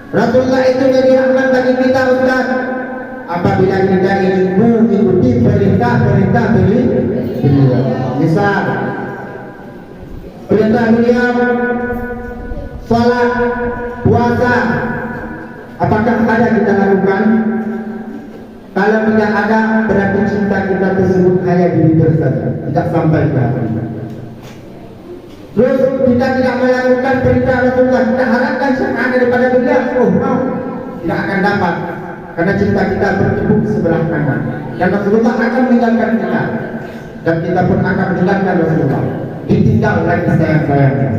Rasulullah itu jadi rahmat bagi kita Ustaz. Apabila kita ingin mengikuti perintah-perintah beliau. Misal perintah beliau salat, puasa, apakah ada kita lakukan? Kalau tidak ada, berarti cinta kita tersebut hanya diri saja, tidak sampai ke hati. Terus kita tidak melakukan perintah Rasulullah, kita harapkan syafaat daripada beliau. Oh no, tidak akan dapat, karena cinta kita bertepuk sebelah kanan. Dan Rasulullah akan meninggalkan kita, dan kita pun akan meninggalkan Rasulullah. Ditinggal lagi sayang-sayangnya.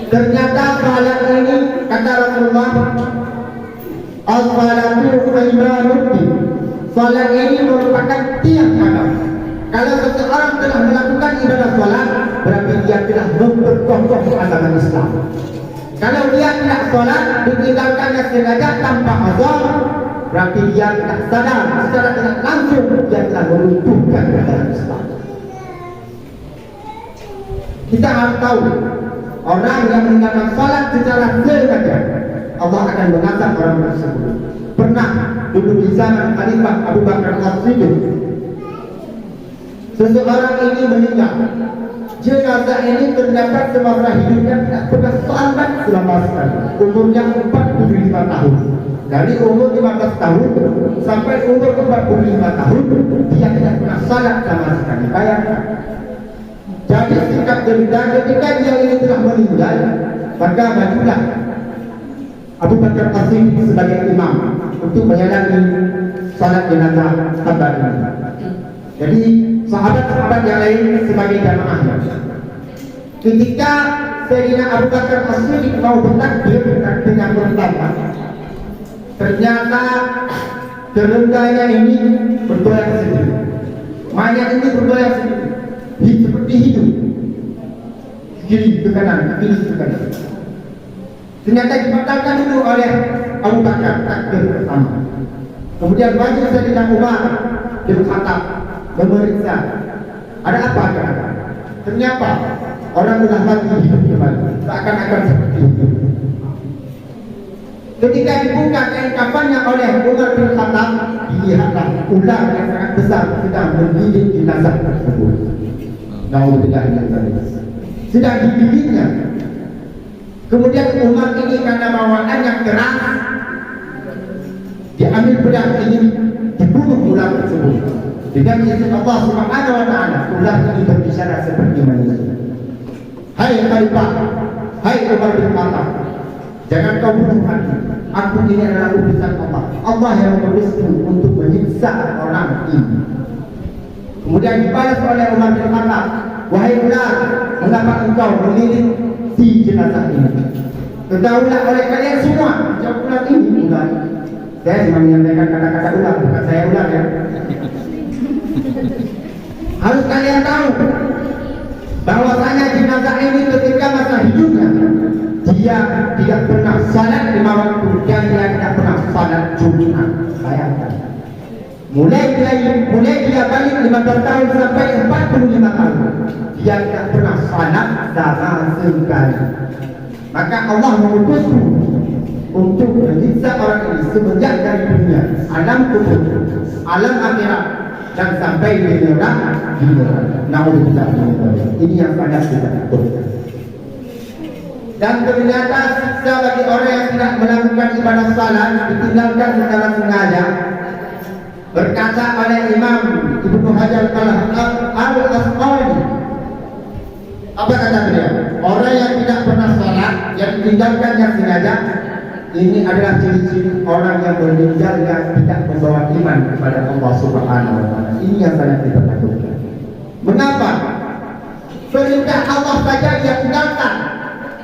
Ternyata salat ini, kata Rasulullah, as-salatu imanuddin. Salat ini merupakan tiang agama. Kalau seseorang telah melakukan ibadah salat, berarti dia telah memperkokoh agama Islam. Kalau dia tidak salat, ditinggalkannya sengaja tanpa azar, berarti dia tidak sadar, secara tidak langsung dia telah meruntuhkan agama Islam. Kita harus tahu, orang yang meninggalkan salat secara sengaja, Allah akan mengazab orang tersebut. Pernah dulu di zaman Khalifah Abu Bakar As-Siddiq, seseorang ini meninggal. Jenazah ini terdapat semasa hidupnya tidak pernah salat selama sekali. Umurnya 45 tahun. Dari umur 15 tahun sampai umur 45 tahun, dia tidak pernah salat sama sekali. Bayangkan. Jadi sikap derita ketika dia ini telah meninggal, maka majulah Abu Bakar As-Siddiq sebagai imam untuk menjalani salat jenazah hamba ini. Jadi sahabat-sahabat yang lain sebagai jamaahnya. Ketika Sayyidina Abu Bakar As-Siddiq mau bertakbir dengan pertama, ternyata terengganya ini bergoyang sendiri. Mayat ini bergoyang sendiri, seperti hidup, kiri ke kanan, kiri ke kanan. Ternyata dibatalkan dulu oleh Abu Bakar takbir pertama. Kemudian maju Sayyidina Umar bin Khattab memeriksa, ada apa? Ternyata orang sudah mati hidup kembali, seakan-akan seperti itu. Ketika dibuka kain kafannya oleh Umar bin Khattab, dilihatlah ular yang sangat besar sedang menggigit jenazah tersebut. Naudzubillah min dzalik. Sedang digigitnya. Kemudian Umar ini karena bawaan yang keras, diambil pedang ini, dibunuh ular tersebut. Dengan izin Allah Subhanahu wa taala, ular ini berbicara seperti manusia. Hai Khalifah, hai Umar bin Khattab, jangan kau bunuh aku. Aku ini adalah utusan Allah. Allah yang menulisku untuk menyiksa orang ini. Kemudian dibalas oleh Umar bin Khattab, wahai ular, mengapa engkau melilit si jenazah ini? Ketahuilah oleh kalian semua, jawab ular ini, ular. Saya cuma menyampaikan kata-kata ular, bukan saya ular ya. Harus kalian tahu bahwasanya jenazah ini ketika masa hidupnya dia tidak pernah salat 5 waktu dan dia tidak pernah salat Jumat. Bayangkan. Mulai dia balik 15 tahun sampai 45 tahun, dia tidak pernah salat sama sekali. Maka Allah mengutusku untuk menyiksa orang ini semenjak dari dunia, alam kubur, alam akhirat, dan sampai di neraka. Naudzubillah. Ini yang sangat kita takutkan. Dan ternyata siksa bagi orang yang tidak melakukan ibadah salat, ditinggalkan secara sengaja. Berkata oleh Imam Ibnu Hajar Al-Asqalani, apa kata beliau? Orang yang tidak pernah salat, yang ditinggalkannya sengaja, ini adalah ciri-ciri orang yang meninggalnya tidak membawa iman kepada Allah Subhanahu wa taala. Ini yang sangat kita takutkan. Mengapa? Perintah Allah saja dia tinggalkan.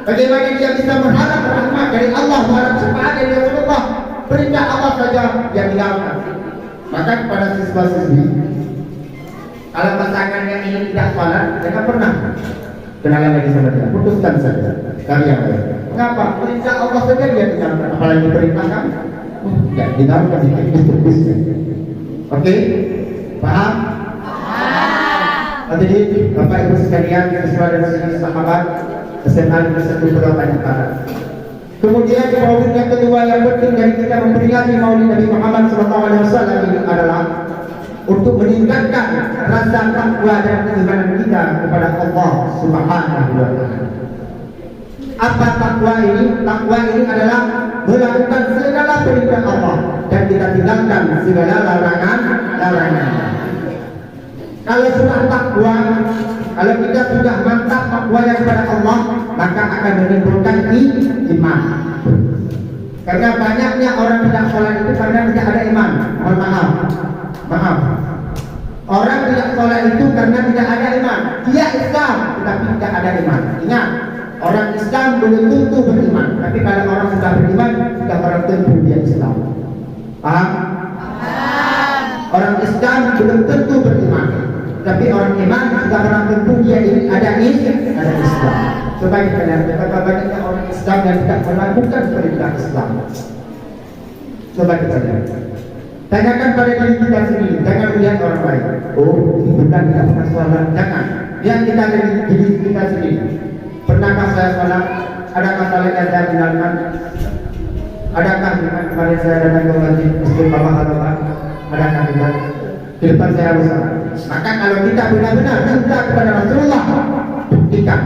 Bagaimana dia bisa berharap rahmat dari Allah, berharap syafaat dari Rasulullah? Perintah Allah saja dia tinggalkan. Maka kepada siswa-siswi, kalau pasangannya ini tidak salat, jangan pernah kenalan lagi sama dia, putuskan saja karya lain. Mengapa? Perintah Allah saja dia tinggalkan, apalagi perintah kamu? Ya, tinggalkan itu bisnis. Oke? Paham? Paham. Jadi Bapak Ibu sekalian, sesuai dengan sahabat, SMA Negeri 1 Pulau Tanjung Barat. Kemudian maulid yang kedua yang penting dari kita memperingati maulid Nabi Muhammad SAW ini adalah untuk meningkatkan rasa takwa dan keimanan kita kepada Allah Subhanahu wa Ta'ala. Apa takwa ini? Takwa ini adalah melakukan segala perintah Allah dan kita tinggalkan segala larangan. Kalau sudah takwa, kalau kita sudah mantap takwanya kepada Allah, maka akan menimbulkan iman. Karena banyaknya orang tidak sholat itu karena tidak ada iman. Mohon maaf. Orang tidak sholat itu karena tidak ada iman. Dia Islam, tetapi tidak ada iman. Ingat, orang Islam belum tentu beriman. Tapi kalau orang sudah beriman, sudah orang tentu dia Islam. Paham? Orang Islam belum tentu beriman. Tapi orang iman sudah orang tentu dia ini ada Islam. Sebaliknya, betapa banyaknya orang Islam yang tidak melakukan perintah Islam. Coba kita lihat. Tanyakan pada diri kita sendiri, jangan melihat orang lain. Oh, ini bukan tidak pernah sholat. Jangan. Lihat kita dari diri kita sendiri. Pernahkah saya sholat? Adakah salat yang saya tinggalkan? Adakah kemarin saya datang ke masjid Masjid Bapak Al-Bapak? Adakah tidak? Di depan saya harus sholat. Maka kalau kita benar-benar cinta kepada Rasulullah, buktikan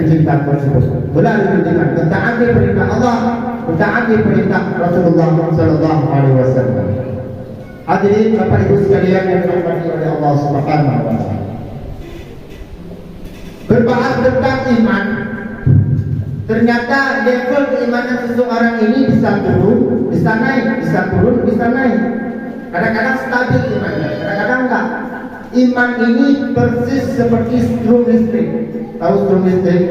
cinta tersebut. Melalui mentaati perintah Allah, mentaati perintah Rasulullah Sallallahu Alaihi Wasallam. Hadirin Bapak Ibu sekalian yang dirahmati oleh Allah Subhanahu Wa Taala. Berbahas tentang iman, ternyata level keimanan seseorang ini bisa turun, bisa naik, bisa turun, bisa naik. Kadang-kadang stabil imannya, kadang-kadang enggak. Iman ini persis seperti strum listrik. Tahu strum listrik?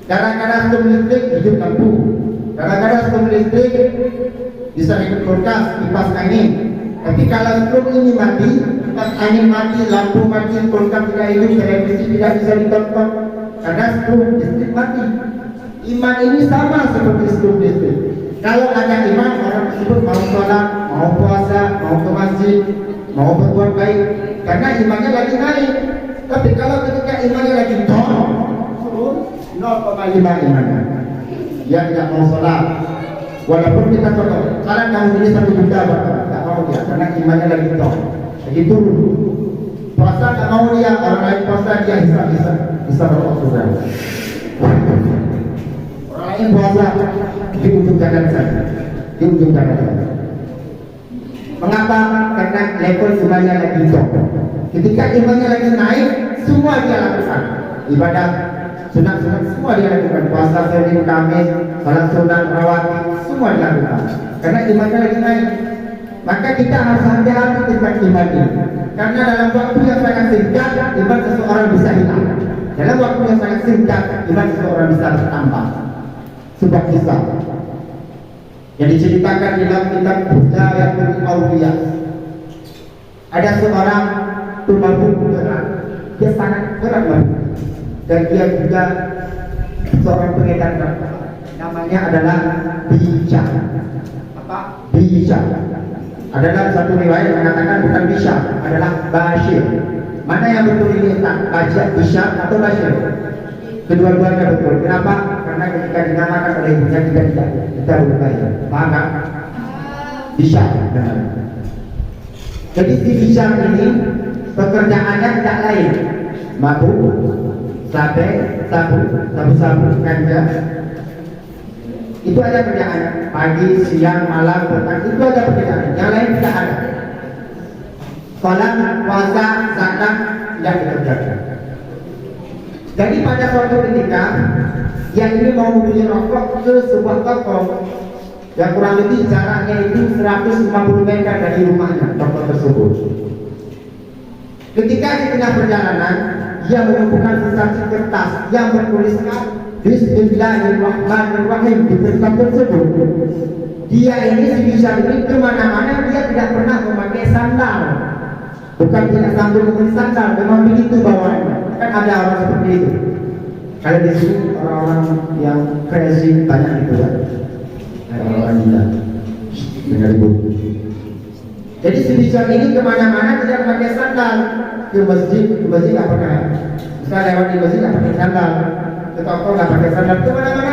Kadang-kadang strum listrik hidup lampu. Kadang-kadang strum listrik bisa ikut kulkas, kipas angin. Tapi kalau strum ini mati, kipas angin mati, lampu mati, kulkas tidak hidup, televisi tidak bisa ditonton karena strum listrik mati. Iman ini sama seperti strum listrik. Kalau ada iman, orang tersebut mau sholat, mau puasa, mau ke masjid, mau berbuat baik, karena imannya lagi naik. Tapi kalau ketika imannya lagi turun 0,5 imannya, dia tidak mau sholat. Walaupun kita contoh, sekarang kamu ini 1 juta, tidak mau dia, karena imannya lagi turun. Puasa tidak mau dia, orang lain puasa dia bisa rokok sudah. Orang lain puasa di ujung kanan saja, di ujung kanan saja. Mengapa? Karena level imannya lagi top. Ketika imannya lagi naik, semua dia lakukan. Ibadah sunat-sunat semua dia lakukan. Puasa Senin, Kamis, salat sunat, rawatib, semua dilakukan. Karena imannya lagi naik. Maka kita harus hati-hati tentang iman ini. Karena dalam waktu yang sangat singkat, iman seseorang bisa hilang. Dalam waktu yang sangat singkat, iman seseorang bisa bertambah. Sebuah kisah yang diceritakan dalam kitab Hidayatul Awliya. Ada seorang pemabuk berat, dia sangat berat banget, dan dia juga seorang pengedar narkoba. Namanya adalah Bija. Apa? Bija. Adalah satu riwayat mengatakan bukan Bisa, adalah Bashir. Mana yang betul ini? Bisa atau Bashir? Kedua-duanya betul. Kenapa? Karena ketika dinamakan oleh ibunya kita berbayar. Paham kan? Bisa. Jadi si Bisa ini pekerjaannya tidak lain, mabuk, sabu-sabu, ganja. Itu ada kerjaan. Pagi, siang, malam, petang, itu ada pekerjaan. Yang lain tidak ada. Salat, puasa, zakat tidak dikerjakan. Jadi pada suatu ketika yang ini mau membeli rokok ke sebuah toko yang kurang lebih jaraknya itu 150 meter dari rumahnya, toko tersebut. Ketika di tengah perjalanan, dia menemukan sesaji kertas yang bertuliskan Bismillahirrahmanirrahim di tempat tersebut. Dia ini si Bisa ini kemana-mana dia tidak pernah memakai sandal. Bukan tidak sambil membeli sandal, memang begitu bawaannya. Kan ada orang seperti itu. Kalau di sini orang-orang yang crazy banyak gitu ya. Orang-orang gila. Dengar ibu. Jadi si Bisa ini kemana-mana tidak pakai sandal. Ke masjid nggak pernah. Misalnya lewat di masjid nggak pakai sandal. tokoh nggak pakai sandal kemana-mana